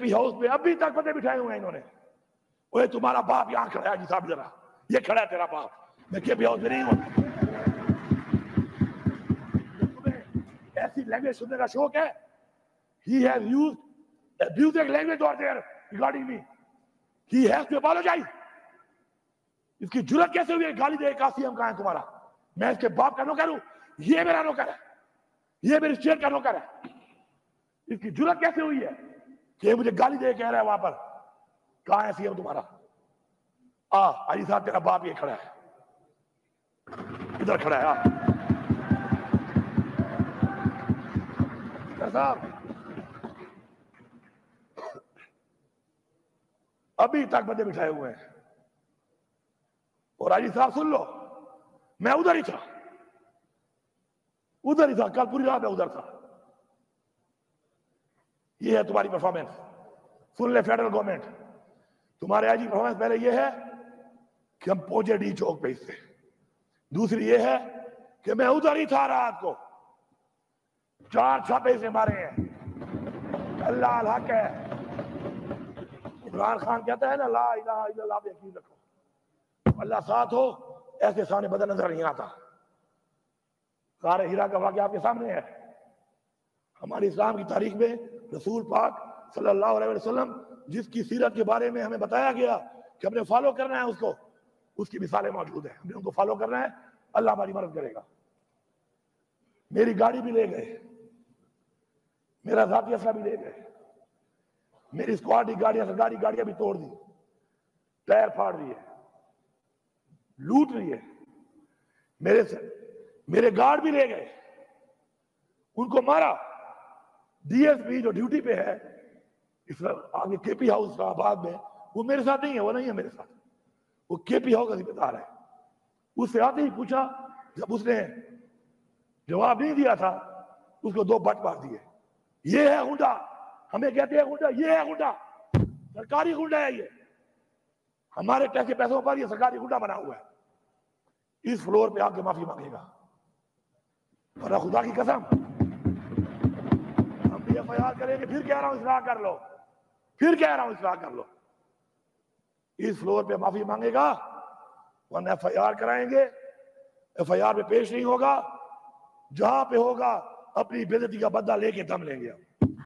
KP house में अभी तक बंदे बिठाए हुए हैं इन्होंने। ओए तुम्हारा बाप यहाँ खड़ा है जी साहब, जरा ये खड़ा है तेरा बाप, मैं केपी हाउस में नहीं हूँ। तुम्हें ऐसी लैंग्वेज सुनने का शौक है? He has used abusive language out there regarding me. He has to apologize. इसकी जुर्रत कैसे हुई है गाली दे? कासिम कहाँ है तुम्हारा? मैं इसके बाप का नौकर हूं, ये मेरा नौकर है, ये मेरे शेर का नौकर है। इसकी जुर्रत कैसे हुई है कि मुझे गाली दे कह रहा है वहां पर? कहाँ है सीएम तुम्हारा? अली साहब तेरा बाप ये खड़ा है, इधर खड़ा है। साहब अभी तक बंदे बिठाए हुए हैं। और अली साहब सुन लो, मैं उधर ही था, कल पूरी रात मैं उधर था। ये है तुम्हारी परफॉर्मेंस, सुन ले फेडरल गवर्नमेंट। तुम्हारे आईजी परफॉर्मेंस पहले ये है कि हम पहुंचे डी चौक पे इससे, दूसरी ये है कि मैं उधर ही था रात को, 4 छापे से मारे हैं। अल्लाह अल हक है। इमरान खान कहता है ना, ला इलाहा इल्लल्लाह पे यकीन रखो, अल्लाह साथ हो, ऐसे सामने बदल नजर नहीं आता। सारे हीरा का वाक़या आपके सामने है। हमारी इस्लाम की तारीख में रसूल पाक सल्लल्लाहु अलैहि वसल्लम जिसकी सीरत के बारे में हमें बताया गया कि हमने फॉलो करना है उसको, उसकी मिसालें मौजूद है, हमने उनको फॉलो करना है। अल्लाह हमारी मदद करेगा। मेरी गाड़ी भी ले गए, मेरा जाती असला भी ले गए, मेरी स्क्वाड की गाड़ियां भी तोड़ दी, टायर फाड़ दिए, लूट रही है। मेरे गार्ड भी ले गए, उनको मारा। डीएसपी जो ड्यूटी पे है इस आगे केपी हाउस इस्लामाबाद में, वो मेरे साथ नहीं है, वो नहीं है मेरे साथ, वो केपी हाउस का जिम्मेदार है। उससे आते ही पूछा, जब उसने जवाब नहीं दिया था उसको 2 बट मार दिए। ये है गुंडा, हमें कहते हैं गुंडा, ये है गुंडा, सरकारी गुंडा है ये, हमारे टैक्स के पैसों पर ये सरकारी गुंडा बना हुआ है। इस फ्लोर पे आके माफी मांगेगा, और खुदा की कसम हम भी एफआईआर करेंगे। फिर कह रहा हूं इस्लाह कर लो, फिर कह रहा हूं इस्लाह कर लो। इस फ्लोर पे माफी मांगेगा, वरना एफआईआर कराएंगे। एफआईआर पे पेश नहीं होगा, जहां पे होगा अपनी बेइज्जती का बदला लेके दम लेंगे हम।